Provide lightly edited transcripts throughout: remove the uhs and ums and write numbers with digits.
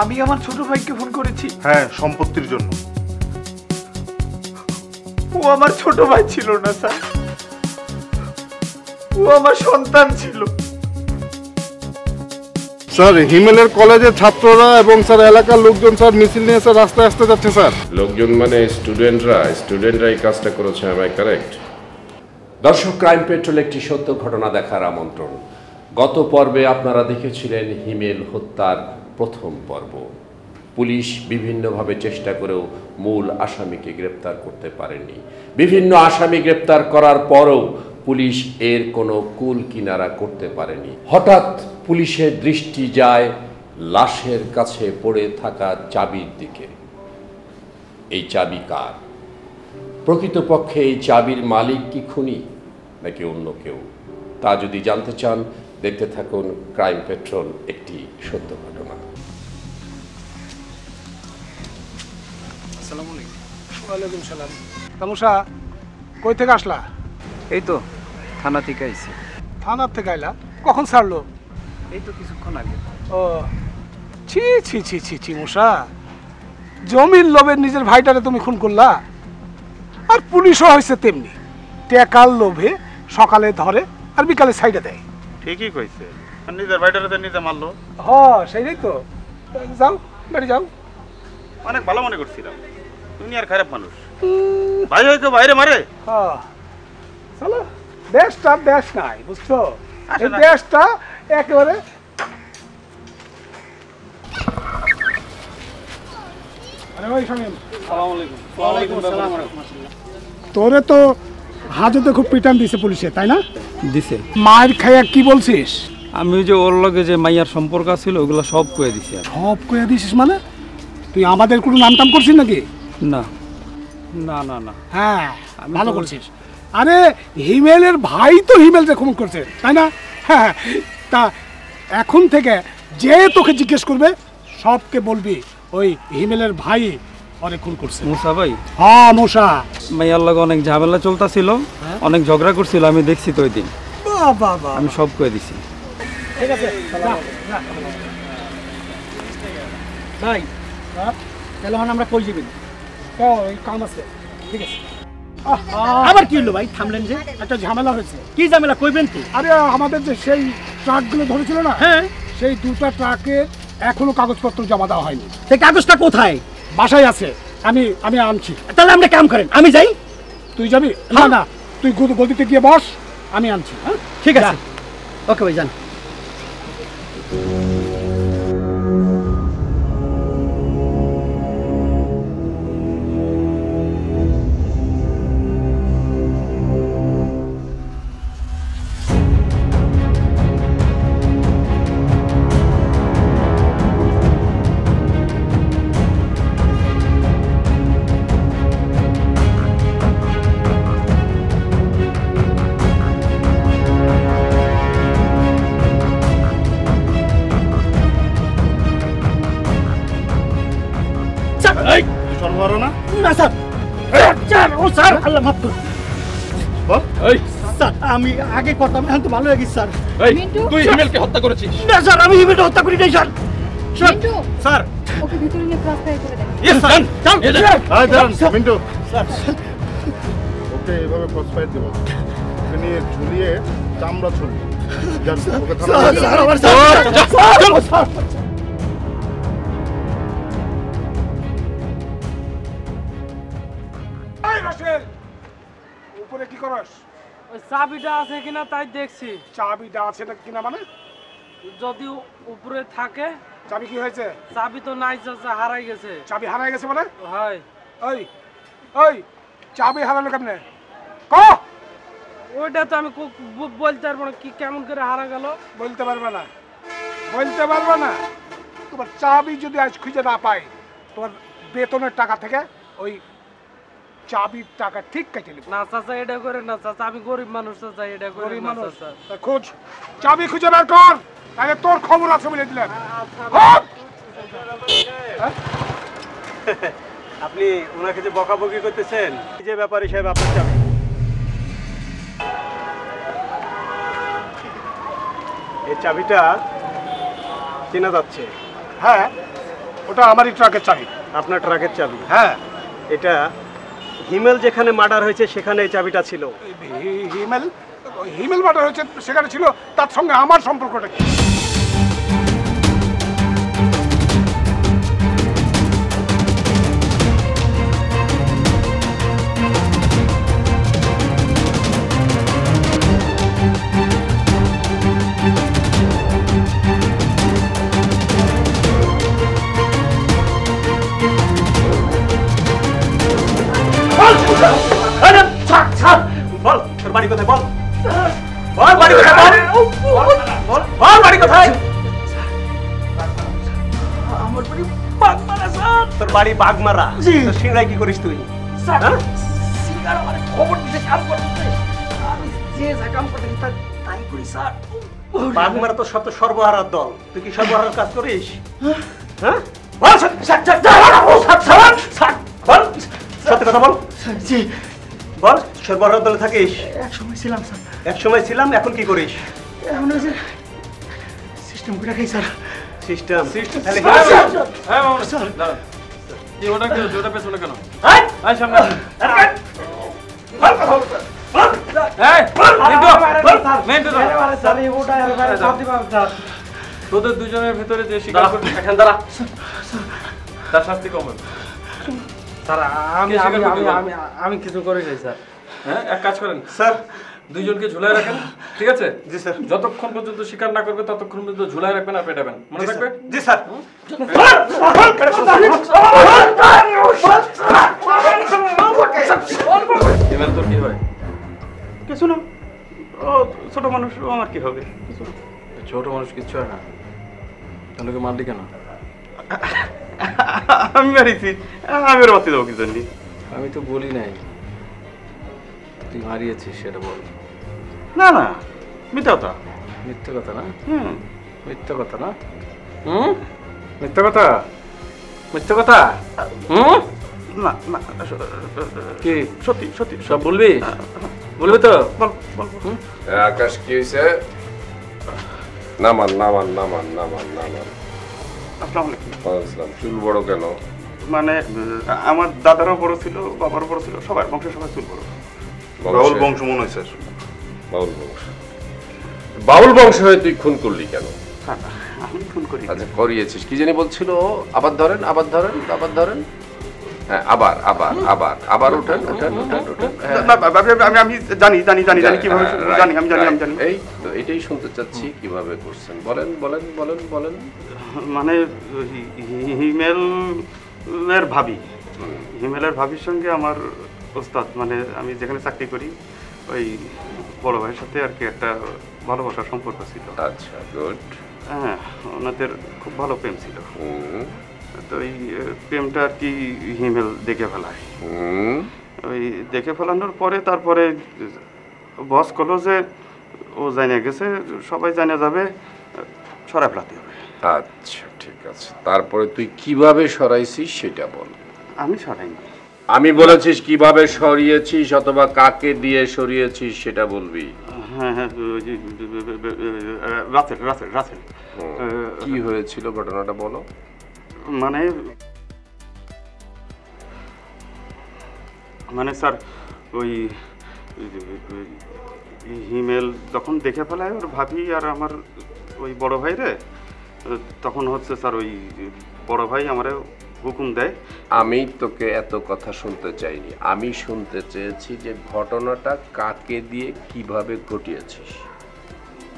আমি আমার ছোট ভাইকে ফোন করেছি। হ্যাঁ, সম্পত্তির জন্য। ও আমার ছোট ভাই ছিল না স্যার, ও আমার সন্তান ছিল। স্যার, হিমেলের কলেজের ছাত্ররা এবং স্যার এলাকার লোকজন স্যার মিছিল নিয়ে স্যার রাস্তায় আসতে যাচ্ছে স্যার। লোকজন মানে স্টুডেন্টরাই কাজটা করেছে, am I correct? দর্শক, ক্রাইম পেট্রোল একটি সত্য ঘটনা দেখার আমন্ত্রণ। গত পর্বে আপনারা দেখেছিলেন হিমেল হত্যার প্রথম পর্ব। পুলিশ বিভিন্নভাবে চেষ্টা করেও মূল আসামিকে গ্রেপ্তার করতে পারেনি। বিভিন্ন আসামি গ্রেপ্তার করার পরও পুলিশ এর কোনো কুল কিনারা করতে পারেনি। হঠাৎ পুলিশের দৃষ্টি যায় লাশের কাছে পড়ে থাকা চাবির দিকে। এই চাবি কার? প্রকৃতপক্ষে এই চাবির মালিক কি খুনি নাকি অন্য কেউ? তা যদি জানতে চান, দেখতে থাকুন ক্রাইম পেট্রোল একটি সত্য ঘটনা। আসসালামু আলাইকুম। ওয়ালাইকুম সালাম। তামুশা, কই থেকে আসলা? এই তো থানা থেকে আইছি। থানার থেকে আইলা? কখন ছাড়লো? এই তো কিছুক্ষণ আগে। ও ছি ছি ছি ছি ছি মশা, জমির লোভে নিজের ভাইটারে তুমি খুন করলা। আর পুলিশও হয়েছে তেমনি, টেকার লোভে সকালে ধরে আর বিকালে সাইডে দেয়। ঠিকই কইছে, নিজের ভাইটারে নিজে মারলো। হ সেইটাই তো। যাও বাড়ি যাও। অনেক ভালো মনে করছিলাম, তুমি আর খারাপ মানুষ। ভাই হয়তো বাইরে মারে। হ্যাঁ চলো, দেশটা দেশ নাই বুঝছো, এই দেশটা একেবারে। তোরে তো হাজতে খুব পিটান দিছে পুলিশে, তাই না? দিছে। মায়ের খাইয়া কি বলছিস? আমি ওই যে ওর লগে যে মাইয়ার সম্পর্ক ছিল ওগুলো সব কয়ে দিছি। সব কইয়া দিছিস মানে? তুই আমাদের কোনো নাম টাম করছিস নাকি? না না না না। হ্যাঁ ভালো করছিস। আরে হিমেলের ভাই তো হিমেল যে খুন করছে, তাই না? হ্যাঁ, তা এখন থেকে যে তোকে জিজ্ঞেস করবে সবকে বলবি ওই হিমেলের ভাই অনেক খুন করছে। মুসা ভাই? হ্যাঁ মশা। মাইয়ার লগে অনেক ঝামেলা চলতেছিল, অনেক ঝগড়া করছিল, আমি দেখছি তো ওই দিন। আমি সব কয়ে দিছি। ঠিক আছে ভাই, তাহলে আমরা কই যাবেন? ওই কাম আছে। ঠিক আছে। আবার কি হলো ভাই, থামলেন যে? একটা ঝামেলা হয়েছে। কি ঝামেলা কইবেন তো? আরে আমাদের যে সেই ট্রাকগুলো ধরেছিল না, হ্যাঁ, সেই দুটো ট্রাকে এখনো কাগজপত্র জমা দেওয়া হয়নি। সেই কাগজটা কোথায়? বাসায় আছে, আমি আনছি। তাহলে আমরা কাম করেন, আমি যাই। তুই যাবি? না না, তুই গদিতে গিয়ে বস, আমি আনছি। হ্যাঁ ঠিক আছে, ওকে ভাই যান। আমি আগে করতাম, এখন তো ভালো হয়ে গেছি স্যার। তুই হিমেলকে হত্যা করেছিস? না স্যার, আমি হিমেলকে হত্যা করি নাই স্যার। স্যার ওকে ভিতরে নিয়ে ক্রস ফায়ার করে দেন। Yes sir. মিন্টু ওকে এইভাবে ক্রস ফায়ার দেবো, ওকে নিয়ে ঝুলিয়ে চামড়া ছুলি। ওকে উপরে কি করস? ওই চাবিটা আছে কিনা তাই দেখছি। চাবিটা আছে না কিনা মানে? যদি উপরে থাকে। চাবি কি হয়েছে? চাবি তো নাই চাচা, হারাই গেছে। চাবি হারাই গেছে মানে? হয়। ওই ওই চাবি হারালো কেমনে? ক ওইটা তো আমি বলতে পারবো না, কি কেমন করে হারা গেল। বলতে পারবে না? বলতে পারবে না? তোমার চাবি যদি আজ খুঁজে না পাই, তোমার বেতনের টাকা থেকে ওই চাবির টাকা ঠিক কেটে নেব। না চাচা, এটা করে না চাচা, আমি গরিব মানুষ চাচা, এটা করে গরিব না মানুষ? চাচা। খোঁজ, চাবি খুঁজে বের কর, তাহলে তোর খবর আছে বলে দিলাম। আপনি ওনাকে যে বকাবকি করতেছেন, এই যে ব্যাপারী সাহেব আপনার চাবি। এই চাবিটা চেনা যাচ্ছে। হ্যাঁ, ওটা আমারই ট্রাকের চাবি। আপনার ট্রাকের চাবি? হ্যাঁ। এটা হিমেল যেখানে মার্ডার হয়েছে সেখানে এই চাবিটা ছিল? হিমেল হিমেল মার্ডার হয়েছে সেখানে ছিল, তার সঙ্গে আমার সম্পর্কটা কি? বল তোর বাড়ি কোথায়, বল বল বাড়ি কোথায়, বল বল বাড়ি কোথায়? আমার বাড়ি বাগমারা স্যার। তোর বাড়ি বাগমারা? তোর সিংড়ায় কি করিস তুই? স্যার সিঙ্গার আমার খবর দিতে কাম করতে, আমি যে যা কাম করতে তাই করি স্যার। বাগমারা তো সব সর্বহারার দল, তুই কি সর্বহারার কাজ করিস? হ্যাঁ বল সত্যি কথা বল। বল সর্বহারার দলে থাকিস? একসময় ছিলাম স্যার। একসময় ছিলাম, এখন কি করিস? এখন ওই যে সিস্টেম করে খাই স্যার। সিস্টেম? কি ওটা কি ওটা পেছনে কেন? এই সামনে তোদের দুজনের ভিতরে যে শিকার করবে এখন দাঁড়া, তার শাস্তি কম হবে। স্যার আমি কিছু করি নাই স্যার। হ্যাঁ, এক কাজ করেন স্যার, দুইজনকে ঝুলায় রাখেন, ঠিক আছে? জি স্যার। যতক্ষণ পর্যন্ত শিকার না করবে ততক্ষণ পর্যন্ত ঝুলায় রাখবেন আর পেটাবেন, মনে থাকবে? জি স্যার। হিমেল তোর কি হয়? কিছু না, ও ছোট মানুষ, ও আমার কি হবে? ছোট মানুষ কিচ্ছু হয় না, তাহলে কি মারলি কেন? আমি মারিছি, আমি ওর বাঁচিয়ে দেবো কি জন্য? আমি তো বলি নাই, তুই মারিয়েছিস সেটা বল। না না, মিথ্যা কথা। মিথ্যে কথা না? হুম, মিথ্যে কথা না? মিথ্যে কথা? মিথ্যে কথা? না না, কি সত্যি সত্যি সব বলবি? বলবি তো? বল বল। আকাশ কি হয়েছে? নামান নামান নামান নামান নামান। আসসালামু আলাইকুম। আসসালাম। চুল বড় কেন? মানে আমার দাদারও বড় ছিল, বাবারও বড় ছিল, সবার বংশে সবাই চুল বড়। বাউল বংশ মনে হয় স্যার। বাউল বংশ? বাউল বংশ হয়ে তুই খুন করলি কেন? আমি ফোন করি। আচ্ছা, করিয়েছিস। কি জানি বলছিল? আবার ধরেন, আবার ধরেন, আবার ধরেন। হ্যাঁ, আবার আবার আবার আবার উঠেন উঠেন উঠেন উঠেন। আমি জানি জানি জানি জানি কিভাবে জানি, আমি জানি আমি জানি। এই তো এটাই শুনতে চাচ্ছি, কিভাবে করছেন বলেন বলেন বলেন বলেন। মানে হিমেলের ভাবি, হিমেলের ভাবির সঙ্গে আমার ওস্তাদ, মানে আমি যেখানে চাকরি করি ওই বড় ভাইয়ের সাথে আর কি একটা ভালোবাসার সম্পর্ক ছিল। আচ্ছা, গুড। হ্যাঁ, ওনাদের খুব ভালো প্রেম ছিল। তো এই প্রেমটা আর কি হিমেল দেখে ফেলায়। ওই দেখে ফেলানোর পরে তারপরে বস করলো যে ও জানিয়ে গেছে, সবাই জানিয়ে যাবে, সরাই ফেলাতে হবে। আচ্ছা, ঠিক আছে। তারপরে তুই কিভাবে সরাইছিস সেটা বল। আমি সরাইনি। আমি বলেছিস কিভাবে সরিয়েছিস অথবা কাকে দিয়ে সরিয়েছিস সেটা বলবি। হ্যাঁ হ্যাঁ, রাসেল রাসেল রাসেল। কি হয়েছিল ঘটনাটা বলো। মানে মানে স্যার ওই হিমেল যখন দেখে ফেলায় ওর ভাবি আর আমার ওই বড় ভাই রে, তখন হচ্ছে স্যার ওই বড় ভাই আমারে হুকুম দেয়। আমি তোকে এত কথা শুনতে চাইনি, আমি শুনতে চেয়েছি যে ঘটনাটা কাকে দিয়ে কিভাবে ঘটিয়েছিস।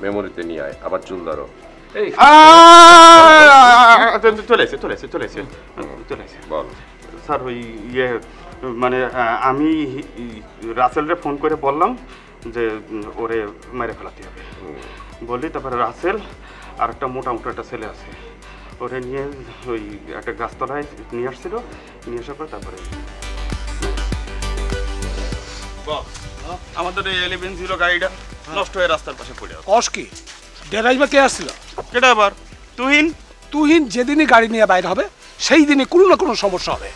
মেমোরিতে নিয়ে আয়। আবার চুল ধরো। এই চলে এসে চলে এসে চলে এসে চলে এসে বল। স্যার ওই ইয়ে মানে আমি রাসেলরে ফোন করে বললাম যে ওরে মেরে ফেলাতে হবে বললি, তারপরে রাসেল আর একটা মোটামুটি একটা ছেলে আছে, ওরে নিয়ে ওই একটা গাছতলায় নিয়ে আসছিল, নিয়ে আসার পর তারপরে আমাদের এই 11-0 গাড়িটা নষ্ট হয়ে রাস্তার পাশে পড়ে আছে। কস কি ড্রাইভার কে আসছিল? কেটা আবার? তুহিন। তুহিন যেদিনই গাড়ি নিয়ে বাইরে হবে সেই দিনই কোনো না কোনো সমস্যা হবে।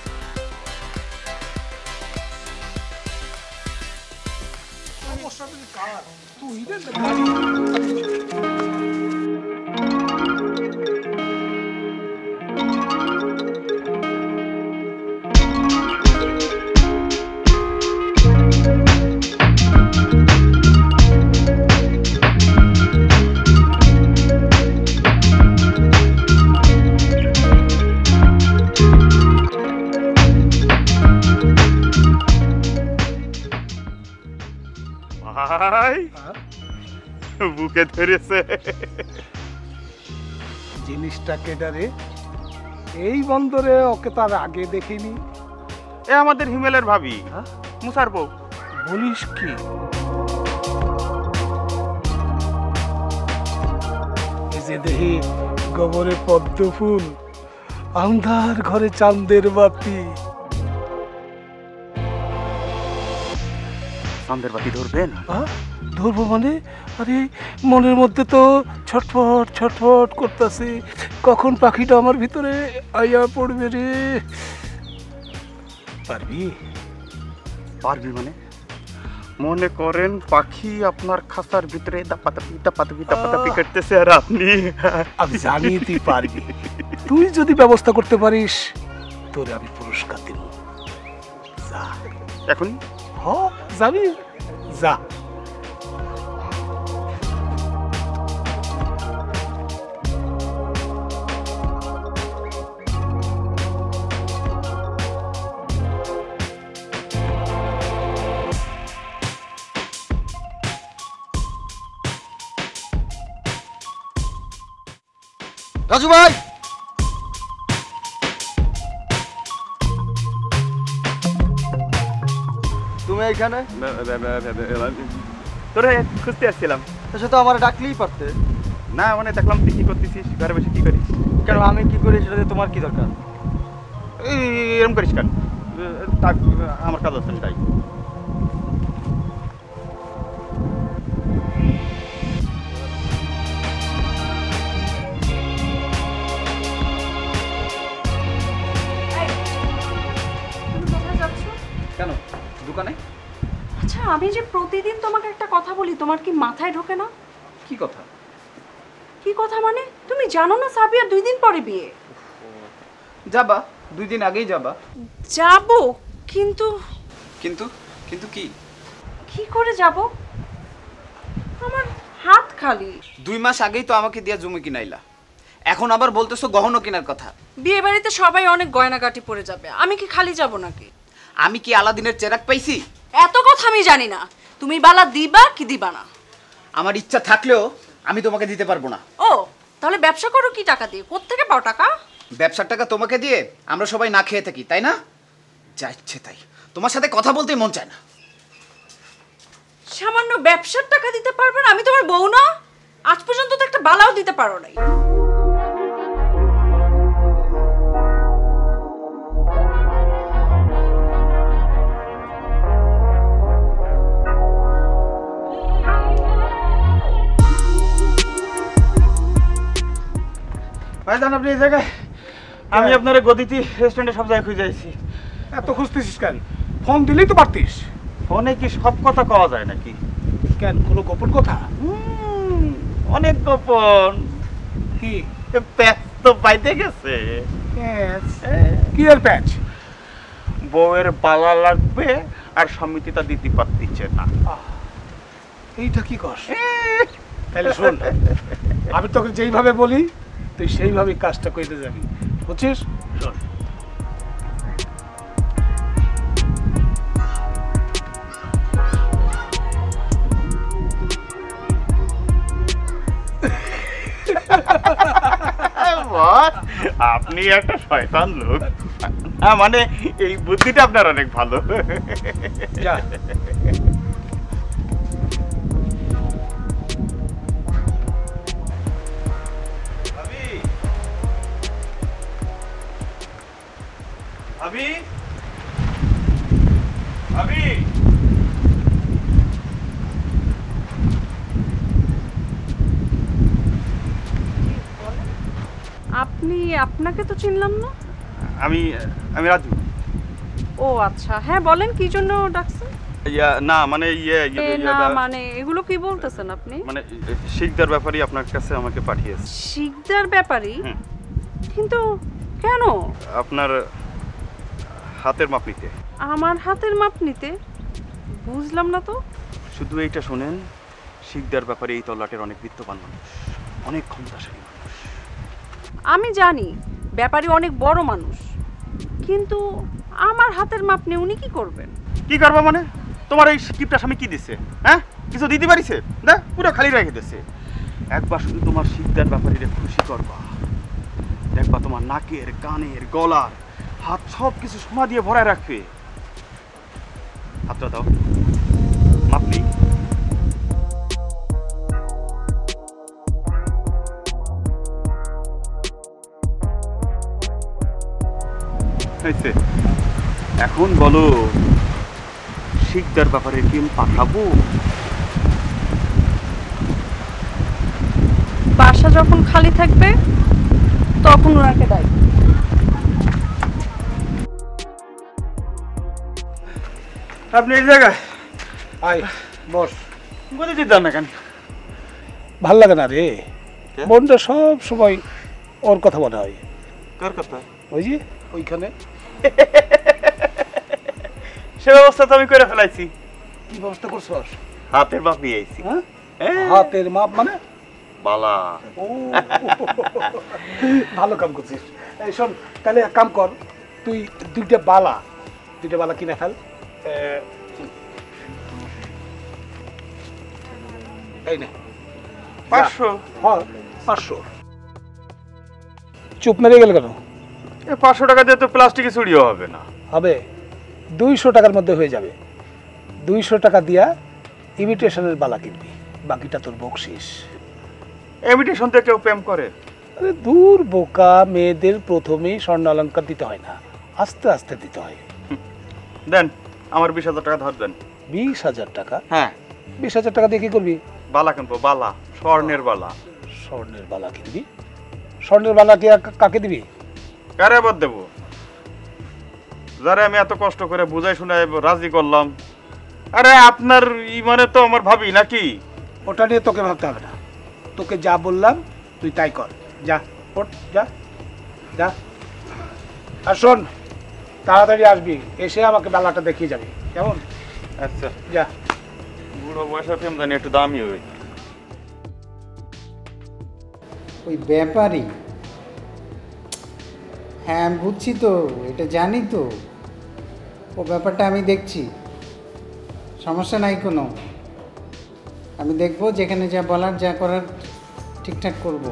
বুকে ধরেছে। জিনিসটা কেডারে? এই বন্দরে ওকে তার আগে দেখিনি। এ আমাদের হিমেলের ভাবি, মুসার বউ। বলিস কি? এই যে দেখি গোবরে পদ্ম ফুল, আন্ধার ঘরে চাঁদের বাতি। চাঁদের বাতি ধরবেন? ধরবো মানে? আরে মনের মধ্যে তো ছটফট ছটফট করতেছে, কখন পাখিটা আমার ভিতরে আইয়া পড়বে রে। পারবি? পারবি মানে? মনে করেন পাখি আপনার খাঁচার ভিতরে দাপাদাপি দাপাদাপি দাপাদাপি করতেছে আর আপনি? আমি জানি তুই পারবি। তুই যদি ব্যবস্থা করতে পারিস তোরে আমি পুরস্কার দেব। যা এখন? হ যাবি, যা। রাজু ভাই, তুমি এইখানে? তোরে খুঁজতে আসছিলাম। সে তো আমার ডাকলেই পারতে। না মানে দেখলাম তুই কি করতেছিস, ঘরে বসে কি করিস? কেন আমি কি করি সেটাতে তোমার কি দরকার? এরকম করিস কেন? থাক, আমার কাজ আছে তাই। কেন দোকানে? আচ্ছা, আমি যে প্রতিদিন তোমাকে একটা কথা বলি, তোমার কি মাথায় ঢোকে না? কি কথা? কি কথা মানে? তুমি জানো না সাবিয়ার 2 দিন পরে বিয়ে? যাবা, 2 দিন আগেই যাবা। যাব, কিন্তু কিন্তু কিন্তু কি? কি করে যাব? আমার হাত খালি। 2 মাস আগেই তো আমাকে দিয়া জমি কিনাইলা, এখন আবার বলতেছো গহনা কেনার কথা। বিয়ে বাড়িতে সবাই অনেক গয়নাগাটি পরে যাবে, আমি কি খালি যাব নাকি? আমি কি আলাদিনের চেরাগ পাইছি? এত কথা আমি জানি না। তুমি বালা দিবা কি দিবা না? আমার ইচ্ছা থাকলেও আমি তোমাকে দিতে পারবো না। ও, তাহলে ব্যবসা করো কি টাকা দিয়ে? কোত্থেকে পাও টাকা? ব্যবসার টাকা তোমাকে দিয়ে আমরা সবাই না খেয়ে থাকি, তাই না? যা ইচ্ছে তাই, তোমার সাথে কথা বলতেই মন চায় না। সামান্য ব্যবসার টাকা দিতে পারবে না? আমি তোমার বউ না? আজ পর্যন্ত তো একটা বালাও দিতে পারো নাই। ভাইজান আপনি এই জায়গায়? আমি আপনার গদিতি রেস্টুরেন্টে সব জায়গায় খুঁজে আইছি। এত খুঁজতেছিস কেন? ফোন দিলেই তো পারতিস। ফোনে কি সব কথা কওয়া যায় নাকি? কেন, কোনো গোপন কথা? অনেক গোপন। কি প্যাচ তো পাইতে গেছে। কি এর প্যাচ? বউয়ের বালা লাগবে আর সমিতি তা দিতে পারতিছে না। এইটা কি কর? তাহলে শোন, আমি তোকে যেইভাবে বলি তুই সেইভাবেই কাজটা করতে যাবি, বুঝছিস? শোন, আপনি একটা শয়তান লোক। মানে এই বুদ্ধিটা আপনার অনেক ভালো। যা। ভাবি, ভাবি, আপনি, আপনাকে তো চিনলাম না। আমি রাজু। ও আচ্ছা, হ্যাঁ বলেন, কি জন্য ডাকছেন? না মানে না মানে এগুলো কি বলতেছেন আপনি? মানে শিকদার ব্যাপারই আপনার কাছে আমাকে পাঠিয়েছে। শিকদার ব্যাপারই? কিন্তু কেন? আপনার হাতের মাপ নিতে। আমার হাতের মাপ নিতে? বুঝলাম না তো। শুধু এইটা শোনেন, শিকদার ব্যাপারে এই তল্লাটের অনেক বিত্তবান মানুষ, অনেক ক্ষমতাশালী মানুষ। আমি জানি ব্যাপারী অনেক বড় মানুষ, কিন্তু আমার হাতের মাপ নিয়ে উনি কি করবেন? কি করবো মানে? তোমার এই স্ক্রিপ্টটা স্বামী কি দিছে? হ্যাঁ, কিছু দিতে পারিছে? না, পুরো খালি রেখে দিছে। একবার শুধু তোমার শিকদার ব্যাপারীরে খুশি করবা, দেখবা তোমার নাকের, কানের, গলার, হাত সব কিছু সোনা দিয়ে ভরায় রাখবে। হাতটা দাও, মাপলি। এখন বলো, শিকদার ব্যাপারে কি পাঠাবো? বাসা যখন খালি থাকবে তখন ওনাকে ডাক। আপনি এই জায়গায় আয় বস। কোথায় যেতেন না কেন? ভাল লাগে না রে, মনটা সব সময় ওর কথা মনে হয়। কার কথা? ওই যে ওইখানে। সে ব্যবস্থা তো আমি করে ফেলাইছি। কি ব্যবস্থা করছস? হাতের মাপ নিয়ে আইছি। হাতের মাপ মানে? বালা। ও ভালো কাম করছিস। এই শোন, তাহলে এক কাম কর, তুই দুইটা বালা কিনে ফেল। এই নে 500। হ্যাঁ 500। চুপ মেরে গেল কেন? 500 টাকা দিয়ে তো প্লাস্টিকের চুড়িও হবে না। হবে, 200 টাকার মধ্যে হয়ে যাবে। 200 টাকা দিয়া ইমিটেশনের বালা কিনবি, বাকিটা তোর বকশিস। ইমিটেশন থেকে কেউ প্রেম করে? আরে দূর বোকা, মেয়েদের প্রথমেই স্বর্ণ অলংকার দিতে হয় না, আস্তে আস্তে দিতে হয়। দেন, আমার 20,000 টাকা ধার দেন। 20,000 টাকা? হ্যাঁ। 20,000 টাকা দিয়ে কি করবি? বালা কিনবো, বালা, স্বর্ণের বালা। স্বর্ণের বালা কিনবি? স্বর্ণের বালা কি কাকে দিবি? কারে আবার দেবো? যারা আমি এত কষ্ট করে বুঝাই শুনাই রাজি করলাম। আরে আপনার মানে তো আমার ভাবি নাকি? ওটা নিয়ে তোকে ভাবতে হবে না, তোকে যা বললাম তুই তাই কর। যা ওঠ, যা যা। আর শোন, তাড়াতাড়ি আসবি, এসে আমাকে বেলাটা দেখিয়ে যাবি, কেমন? আচ্ছা যা। বুড়ো বয়সের প্রেম জানি একটু দামি ওই। ওই ব্যাপারই, হ্যাঁ আমি বুঝছি তো, এটা জানি তো, ও ব্যাপারটা আমি দেখছি, সমস্যা নাই কোনো। আমি দেখবো, যেখানে যা বলার যা করার ঠিকঠাক করব।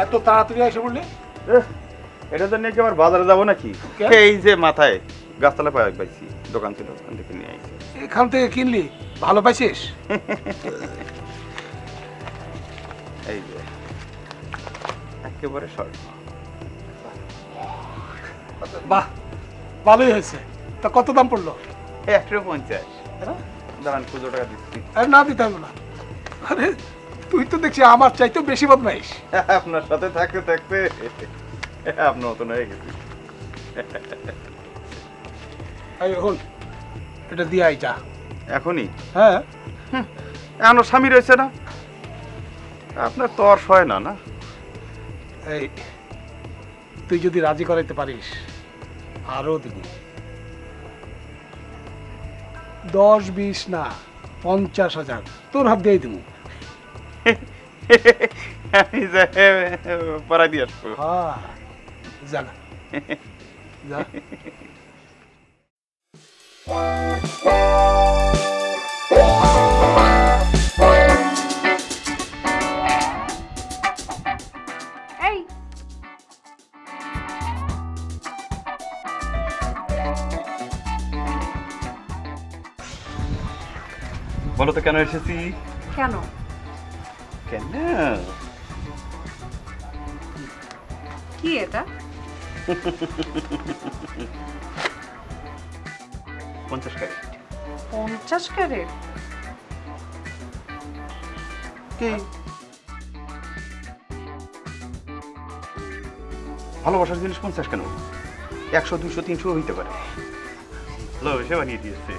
এত তাড়াতাড়ি এসে বললি? এটা তো নিয়ে কি আমার বাজারে যাবো নাকি? এই যে মাথায় গাছতলা পাইছি, দোকান ছিল, ওখান থেকে নিয়ে আইছি। এখান থেকে কিনলি? ভালো পাইছিস? এই যে একেবারে শর্ট। বাহ, ভালোই হয়েছে। তা কত দাম পড়লো? 150। দাঁড়ান, 200 টাকা দিচ্ছি। আরে না, দিতে হবে না। আরে তুই তো দেখছি আমার চাইতেও বেশি বদমাইশ। আপনার সাথে থাকতে থাকতে আপনার মতন হয়ে গেছি। এই হল, এটা দিয়ে আই যা এখনই? হ্যাঁ। এখনো স্বামী রয়েছে না আপনার? তো আর হয় না না। এই তুই যদি রাজি করাইতে পারিস আরো দিব। 10-20 না, 50,000 তোর হাত দিয়ে দিব। আমি পড়াই দিয়ে আসবো। হ্যাঁ, যা না, যা। এই বলো তো কেন এসেছি? কেন? কেন কি এটা? 50 ক্যারেট। 50 ক্যারেট? কি ভালোবাসার জিনিস 50 কেন? 100, 200, 300 হইতে পারে। হ্যালো, সে বানিয়ে দিয়েছে।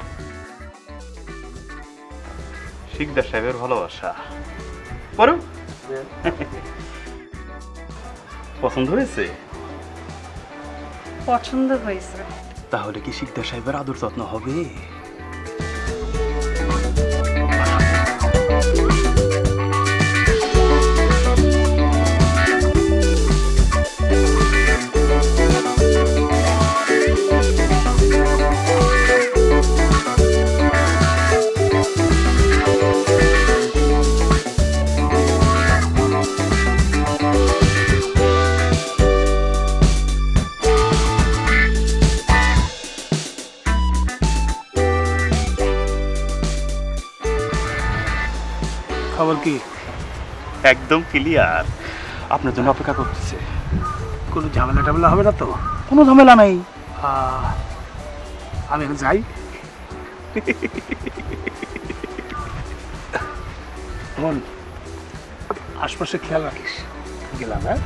শিকদার সাহেবের ভালোবাসা। পড়ো। পছন্দ হয়েছে? পছন্দ হয়েছে। তাহলে কি শিকদার সাহেবের আদর যত্ন হবে? খবর কি? একদম ক্লিয়ার, আপনার জন্য অপেক্ষা করতেছে। কোনো ঝামেলা টামেলা হবে না তো? কোনো ঝামেলা নাই। আমি এখন যাই। মন, আশপাশে খেয়াল রাখিস। গেলাম, হ্যাঁ?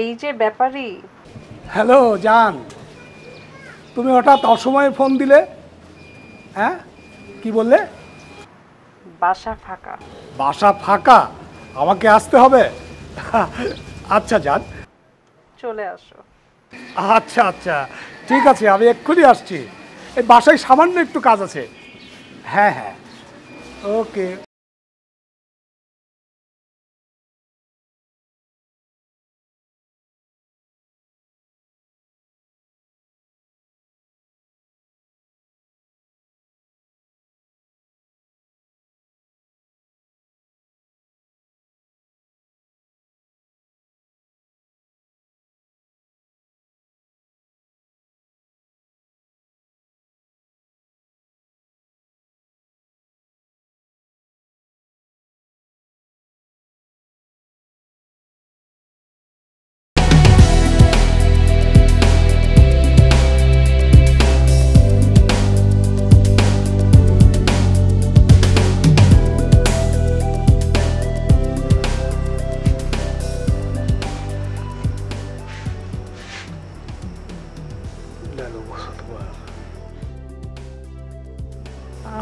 এই যে ব্যাপারী। হ্যালো জান, তুমি হঠাৎ অসময়ে ফোন দিলে? হ্যাঁ, কি বললে? বাসা ফাঁকা। বাসা ফাঁকা? আমাকে আসতে হবে? আচ্ছা জান, চলে আসো। আচ্ছা আচ্ছা, ঠিক আছে, আমি এক্ষুনি আসছি। এই বাসায় সামান্য একটু কাজ আছে। হ্যাঁ হ্যাঁ, ওকে।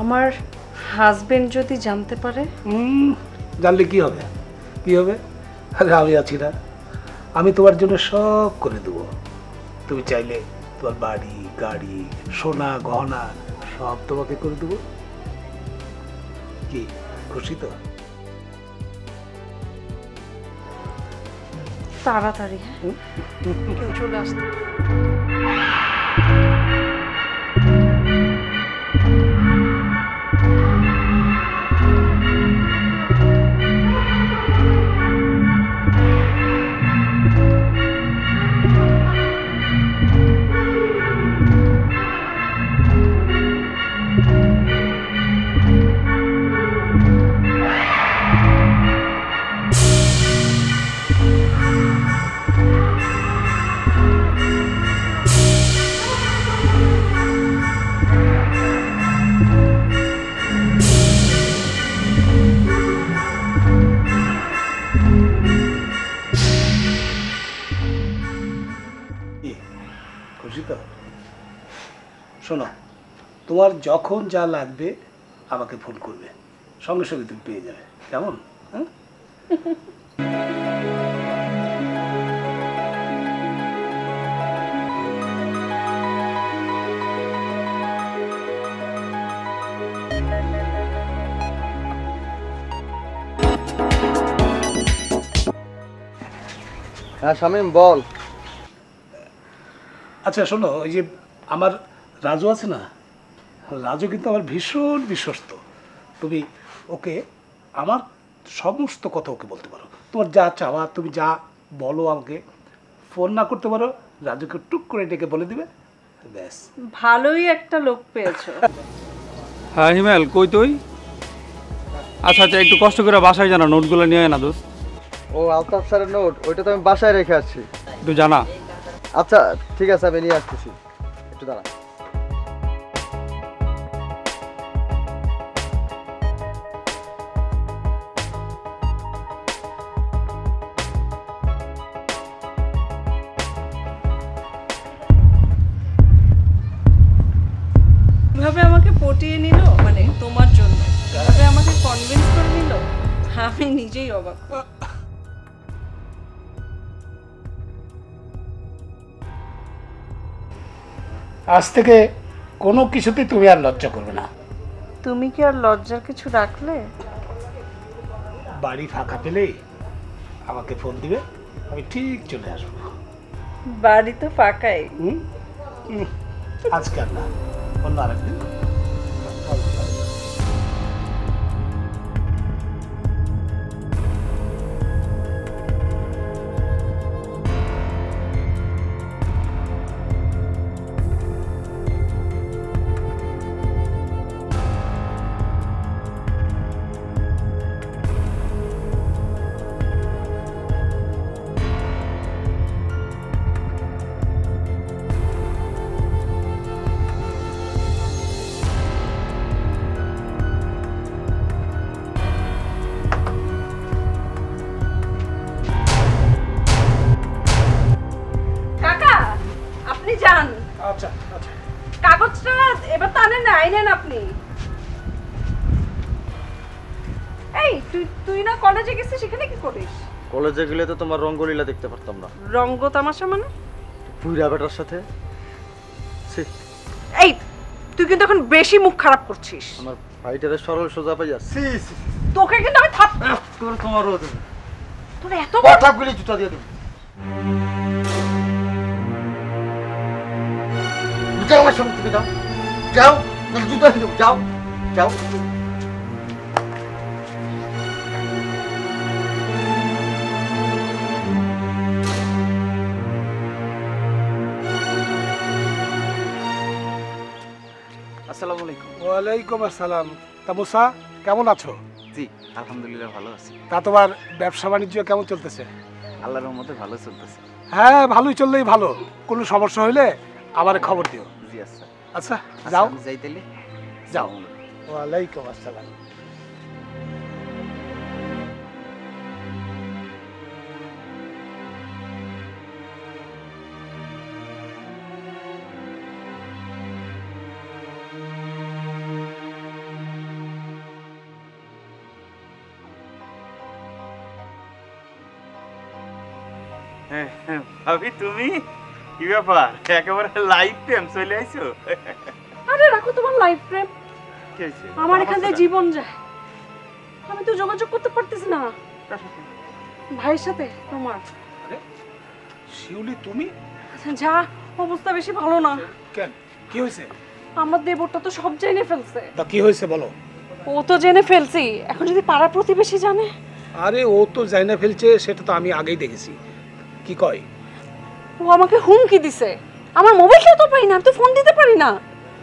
আমার হাজবেন্ড যদি জানতে পারে? জানলে কি হবে? কি হবে? আরে আমি আছি না, আমি তোমার জন্য সব করে দেবো। তুমি চাইলে তোমার বাড়ি, গাড়ি, সোনা গহনা সব তোমাকে করে দেবো। কি খুশি তো? তাড়াতাড়ি, হ্যাঁ, কেউ চলে আসতে। খুশি তো? শোনো, তোমার যখন যা লাগবে আমাকে ফোন করবে, সঙ্গে সঙ্গে তুমি পেয়ে যাবে। কেমন? হ্যাঁ, হ্যাঁ শামীম বল। আচ্ছা শোনো, ওই যে আমার রাজু আছে না, রাজু কিন্তু আমার ভীষণ বিশ্বস্ত। তুমি ওকে আমার সমস্ত কথা ওকে বলতে পারো। তোমার যা চাওয়া তুমি যা বলো আমাকে, ফোন না করতে পারো, রাজুকে টুক করে ডেকে বলে দিবে, ব্যাস। ভালোই একটা লোক পেয়েছো। হ্যাঁ হিমেল, কই তুই? আচ্ছা আচ্ছা, একটু কষ্ট করে বাসায় জানা, নোটগুলো নিয়ে আয় না দোস্ত। ও আলতাফ স্যারের নোট, ওইটা তো আমি বাসায় রেখে আসছি। একটু জানা। আচ্ছা ঠিক আছে, আমি নিয়ে আসতেছি, একটু দাঁড়া। কিভাবে আমাকে পটিয়ে নিল, মানে তোমার জন্য কিভাবে আমাকে কনভিন্স করে নিল, আমি নিজেই অবাক। আজ থেকে কোনো কিছুতে তুমি আর লজ্জা করবে না। তুমি কি আর লজ্জার কিছু রাখলে? বাড়ি ফাঁকা পেলেই আমাকে ফোন দিবে, আমি ঠিক চলে আসবো। বাড়ি তো ফাঁকাই। আজকাল না, অন্য আরেকদিন। আচ্ছা আচ্ছা, কাগজটা এবার টানেন না, আইনেন আপনি। এই তুই না কলেজে গেছিস, সেখানে কি করিস? কলেজে গেলে তো তোমার রঙ্গলীলা দেখতে পারতাম না। রঙ্গ তামাশা মানে? বুইড়া বেটার সাথে। এই তুই কিন্তু এখন বেশি মুখ খারাপ করছিস। আমার ফাইটারে সরল সোজা পাইয়া তোকে কিন্তু আমি তোমারও তোর এত কথাগুলি জুতা দিয়ে দেব। যাও আমার সামনে থেকে যাও, যাও, জুতা দিয়ে দেবো, যাও যাও। আসসালামু আলাইকুম। ওয়ালাইকুম আসসালাম। তা মুসা, কেমন আছো? জি আলহামদুলিল্লাহ ভালো আছি। তা তোমার ব্যবসা বাণিজ্য কেমন চলতেছে? আল্লাহর রহমতে ভালো চলতেছে। হ্যাঁ, ভালোই চললেই ভালো। কোনো সমস্যা হইলে আমার খবর দিও। জি আচ্ছা। আচ্ছা যাও, আমি যাই তাইলে। যাও। ওয়ালাইকুম আসসালাম। ভাবি তুমি কি ব্যাপার, একেবারে লাইভ প্রেম চলে আইছো? আরে রাখো তোমার লাইফ প্রেম, আমার এখান থেকে জীবন যায়। আমি তো যোগাযোগ করতে পারতেছি না ভাইয়ের সাথে তোমার। আরে শিউলি, তুমি? যা অবস্থা বেশি ভালো না। কেন, কি হয়েছে? আমার দেবরটা তো সব জেনে ফেলছে। তা কি হয়েছে বলো? ও তো জেনে ফেলছি, এখন যদি পাড়া প্রতিবেশী জানে। আরে ও তো জানা ফেলছে, সেটা তো আমি আগেই দেখেছি। কি কয়? ও আমাকে হুমকি দিছে, আমার মোবাইলটা তো পাই না, আমি তো ফোন দিতে পারি না।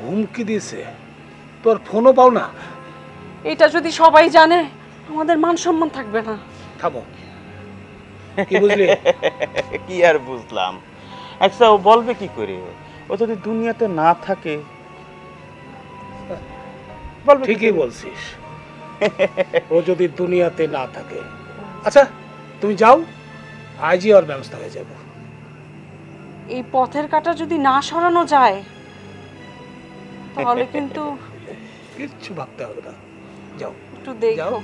হুমকি দিছে? তোর ফোনও পাও না? এটা যদি সবাই জানে আমাদের মান সম্মান থাকবে না। থামো, কি বুঝলি? কি আর বুঝলাম। আচ্ছা ও বলবে কি করে? ও যদি দুনিয়াতে না থাকে বলবে। ঠিকই বলছিস, ও যদি দুনিয়াতে না থাকে। আচ্ছা তুমি যাও, আজই ওর ব্যবস্থা হয়ে যাবে। এই পথের কাঁটা যদি না সরানো যায় তাহলে কিন্তু কিচ্ছু ভাবতে হবে না। যাও, একটু দেখো।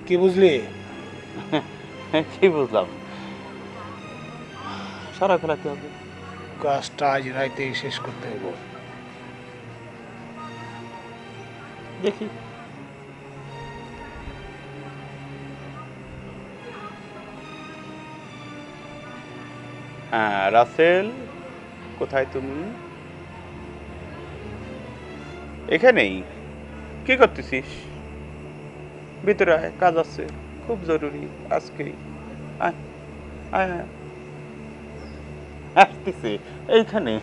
কি বুঝলি? কি বুঝলাম? সারা ফেলাতে হবে, কাজটা আজ রাইতেই শেষ করতে হবে। দেখি। হ্যাঁ রাসেল, কোথায় তুমি? এখানেই। কি করতেছিস? ভিতরে আয়, কাজ আছে খুব জরুরি আজকে। আয় আয়, আসতেছি এইখানে।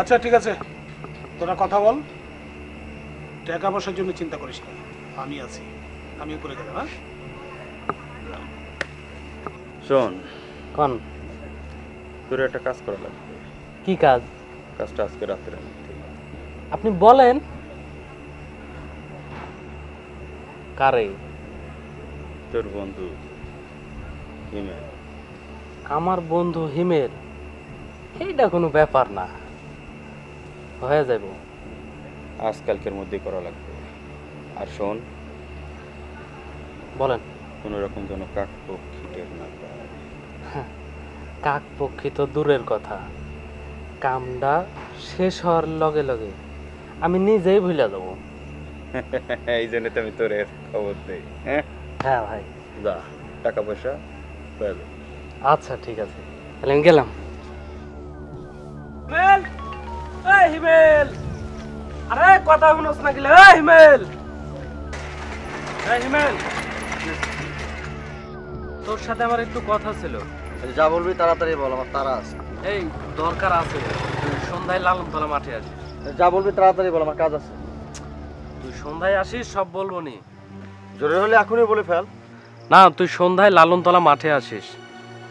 আচ্ছা ঠিক আছে, তোরা কথা বল। টাকা পয়সার জন্য চিন্তা করিস না, আমি আছি, আমি উপরে গেলাম। হ্যাঁ শোন, কোন তোর একটা কাজ করা লাগবে। কি কাজ? কাজটা আজকে রাতের মধ্যে। আপনি বলেন। কারে? তোর বন্ধু হিমেল। আমার বন্ধু হিমেল? এইটা কোনো ব্যাপার না, হয়ে যাব। আজকালকের মধ্যেই করা লাগবে। আর শোন, বলেন। কোনো রকম যেন কাকপক্ষী টের না পায়। কাকপক্ষী তো দূরের কথা, কামটা শেষ হওয়ার লগে লগে আমি নিজেই ভুলে যাব। এই জন্য তো আমি তোর খবর দেই। হ্যাঁ ভাই, যা টাকা পয়সা পেল। আচ্ছা ঠিক আছে, তাহলে আমি গেলাম। হিমেল, এই হিমেল, আরে কথা শুনোস না গেলে? এই হিমেল, এই হিমেল, তোর সাথে আমার একটু কথা ছিল। যা বলবি তাড়াতাড়ি বল, আমার তারা আছে। এই দরকার আছে, তুই সন্ধ্যায় লালনতলা মাঠে আসিস। যা বলবি তাড়াতাড়ি বল, আমার কাজ আছে। তুই সন্ধ্যায় আসিস, সব বলবো নি। জরুরি হলে এখনই বলে ফেল। না, তুই সন্ধ্যায় লালনতলা মাঠে আসিস।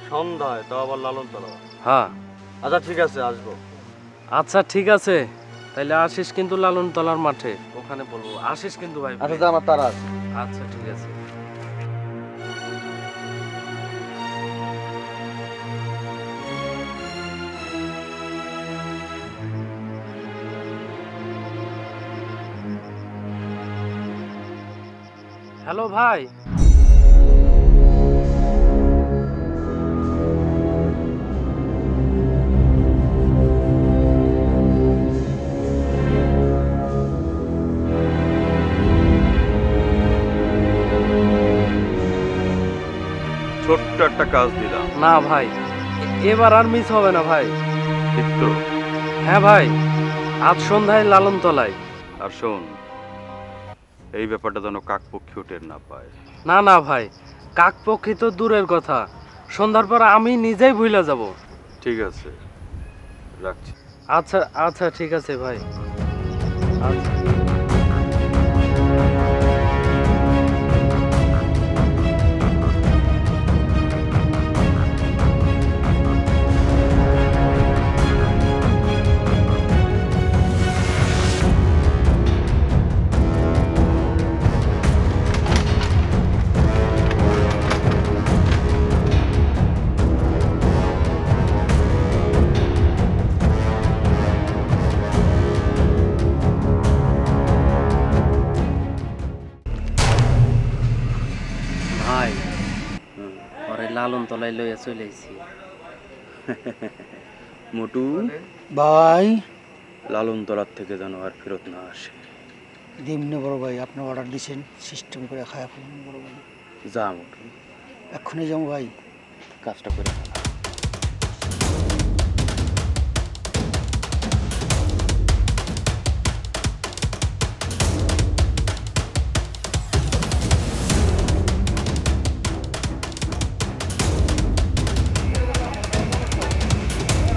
সন্ধ্যায় তো আবার লালনতলা? হ্যাঁ। আচ্ছা ঠিক আছে, আসবো। আচ্ছা ঠিক আছে, তাইলে আসিস কিন্তু লালনতলার মাঠে, ওখানে বলবো। আসিস কিন্তু ভাই। আচ্ছা যা, আমার তারা আছে। আচ্ছা ঠিক আছে। হ্যালো ভাই। ছোট্ট একটা কাজ দিলাম। না ভাই, এবার আর মিস হবে না ভাই। ঠিক তো? হ্যাঁ ভাই, আজ সন্ধ্যায় লালনতলায়। আর শোন, এই ব্যাপারটা যেন কাকপক্ষী টের না পায়। না না ভাই, কাকপক্ষী তো দূরের কথা, সন্ধ্যার পর আমি নিজেই ভুলে যাব। ঠিক আছে, রাখছি। আচ্ছা আচ্ছা ঠিক আছে ভাই। আচ্ছা। ভাই, পরে লালনতলায় লইয়া চলে আইছি। মোটু ভাই, লালনতলার থেকে যেন আর ফেরত না আসে। দিমনে বড় ভাই, আপনি অর্ডার দিয়েছেন, সিস্টেম করে খায়া ফেলুন বড় ভাই। যা মোটু, এক্ষুনি যাবো ভাই, কাজটা করে ফেলা।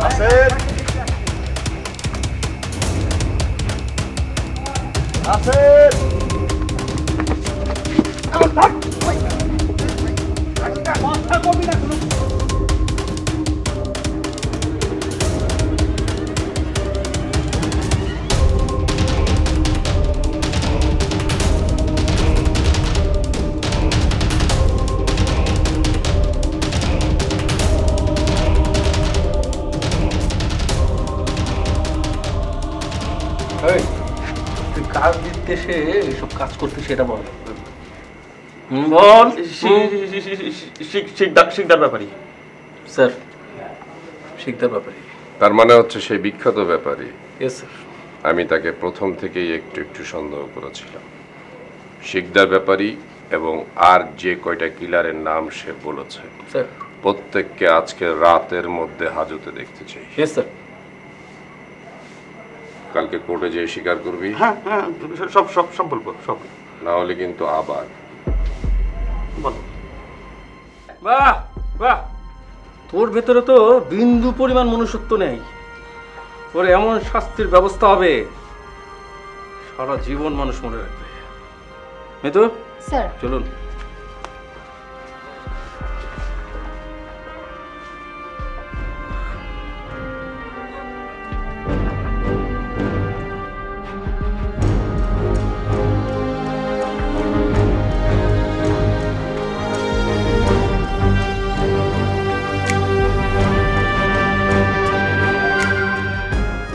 আসেন আসেন। তুই কাজ দিতে সে এসব কাজ করতে, সেটা বল। বল। শিকদার ব্যাপারী স্যার, শিকদার ব্যাপারী। তার মানে হচ্ছে সেই বিখ্যাত ব্যাপারী। Yes sir. আমি তাকে প্রথম থেকেই একটু একটু সন্দেহ করেছিলাম। শিকদার ব্যাপারী এবং আর যে কয়টা কিলারের নাম সে বলেছে, স্যার, প্রত্যেককে আজকে রাতের মধ্যে হাজতে দেখতে চাই। Yes sir. কালকে কোর্টে যেয়ে স্বীকার করবি। হ্যাঁ হ্যাঁ, সব সব সব বলবো, সব। না হলে কিন্তু আবার বলো। বাহ বাহ, তোর ভেতরে তো বিন্দু পরিমাণ মনুষ্যত্ব নেই। ওর এমন শাস্তির ব্যবস্থা হবে, সারা জীবন মানুষ মনে রাখবে। মিতু স্যার, চলুন।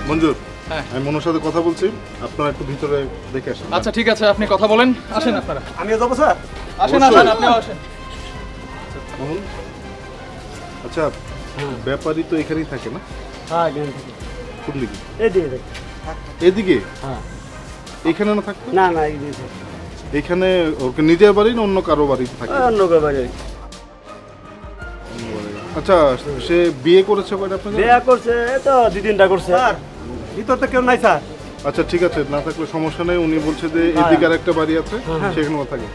মঞ্জুর, আমি মনোর সাথে কথা বলছি, আপনারা একটু ভিতরে দেখে আসেন। আচ্ছা ঠিক আছে, আপনি কথা বলেন, আসেন আপনারা। আমিও যাবো স্যার। আসেন আসেন, আপনিও আসেন। মোহন, আচ্ছা ব্যাপারী তো এখানেই থাকে না? হ্যাঁ এখানে থাকি। কোন দিকে? এদিকে থাকি। এদিকে? হ্যাঁ। এখানে না থাকতো? না না এদিকে থাকি। এখানে ওর নিজের বাড়ি না অন্য কারো বাড়িতে থাকে? অন্য কারো বাড়ি। আচ্ছা, সে বিয়ে করেছে কয়টা আপনাদের? বিয়ে করছে তো 2-3টা করছে। স্যার ভিতর তো কেউ নাই স্যার। আচ্ছা ঠিক আছে, না থাকলে সমস্যা নেই। উনি বলছে যে এদিকে আর একটা বাড়ি আছে, সেখানেও থাকে।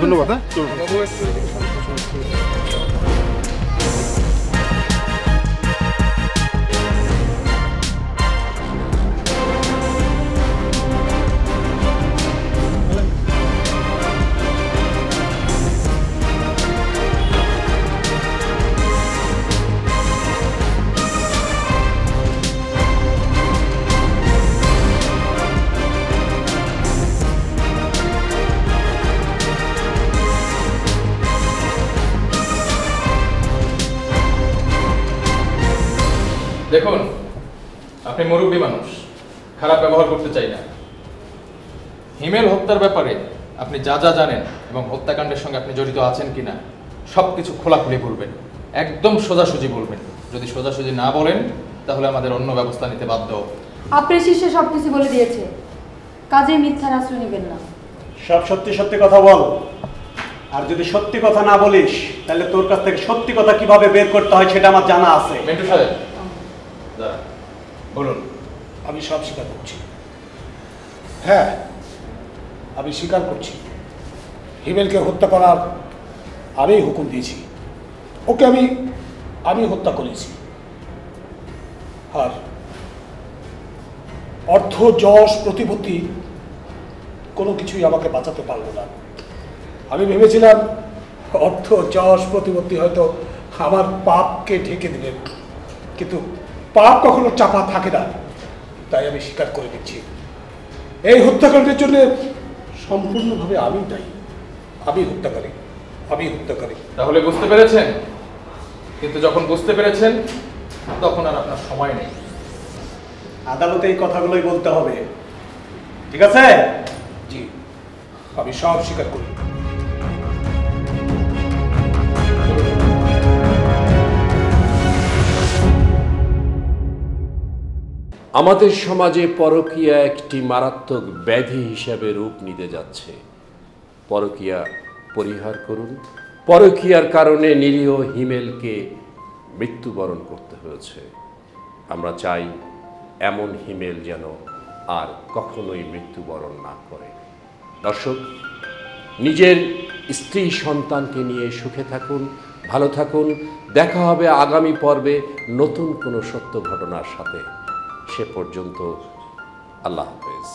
ধন্যবাদ। হ্যাঁ চলুন। দেখুন, আপনি মুরব্বী মানুষ, খারাপ ব্যবহার করতে চাই না। হিমেল হত্যার ব্যাপারে আপনি যা যা জানেন এবং হত্যাকাণ্ডের সঙ্গে আপনি জড়িত আছেন কিনা সব কিছু খোলাখুলি বলবেন, একদম সোজাসুজি বলবেন। যদি সোজাসুজি না বলেন তাহলে আমাদের অন্য ব্যবস্থা নিতে বাধ্য। আপনার শিষ্যে সব কিছু বলে দিয়েছে, কাজে মিথ্যার আশ্রয় নেবেন না। সব সত্যি সত্যি কথা বল, আর যদি সত্যি কথা না বলিস তাহলে তোর কাছ থেকে সত্যি কথা কিভাবে বের করতে হয় সেটা আমার জানা আছে। মিন্টু সাহেব বলুন। আমি সব স্বীকার করছি। হ্যাঁ, আমি স্বীকার করছি হিমেলকে হত্যা করার আমি হুকুম দিয়েছি। ওকে আমি হত্যা করেছি। আর অর্থ, যশ, প্রতিপত্তি কোনো কিছুই আমাকে বাঁচাতে পারলো না। আমি ভেবেছিলাম অর্থ, যশ, প্রতিপত্তি হয়তো আমার পাপকে ঢেকে দিবে, কিন্তু পাপ কখনো চাপা থাকে না। তাই আমি স্বীকার করে নিচ্ছি, এই হত্যাকাণ্ডের জন্য সম্পূর্ণভাবে আমি দায়ী। আমি হত্যাকারী। তাহলে বুঝতে পেরেছেন? কিন্তু যখন বুঝতে পেরেছেন তখন আর আপনার সময় নেই। আদালতে এই কথাগুলোই বলতে হবে, ঠিক আছে? জি, আমি সব স্বীকার করি। আমাদের সমাজে পরকীয়া একটি মারাত্মক ব্যাধি হিসাবে রূপ নিতে যাচ্ছে। পরকীয়া পরিহার করুন। পরকীয়ার কারণে নিরীহ হিমেলকে মৃত্যুবরণ করতে হয়েছে। আমরা চাই এমন হিমেল যেন আর কখনোই মৃত্যুবরণ না করে। দর্শক, নিজের স্ত্রী সন্তানকে নিয়ে সুখে থাকুন, ভালো থাকুন। দেখা হবে আগামী পর্বে নতুন কোনো সত্য ঘটনার সাথে। সে পর্যন্ত আল্লাহ হাফেজ।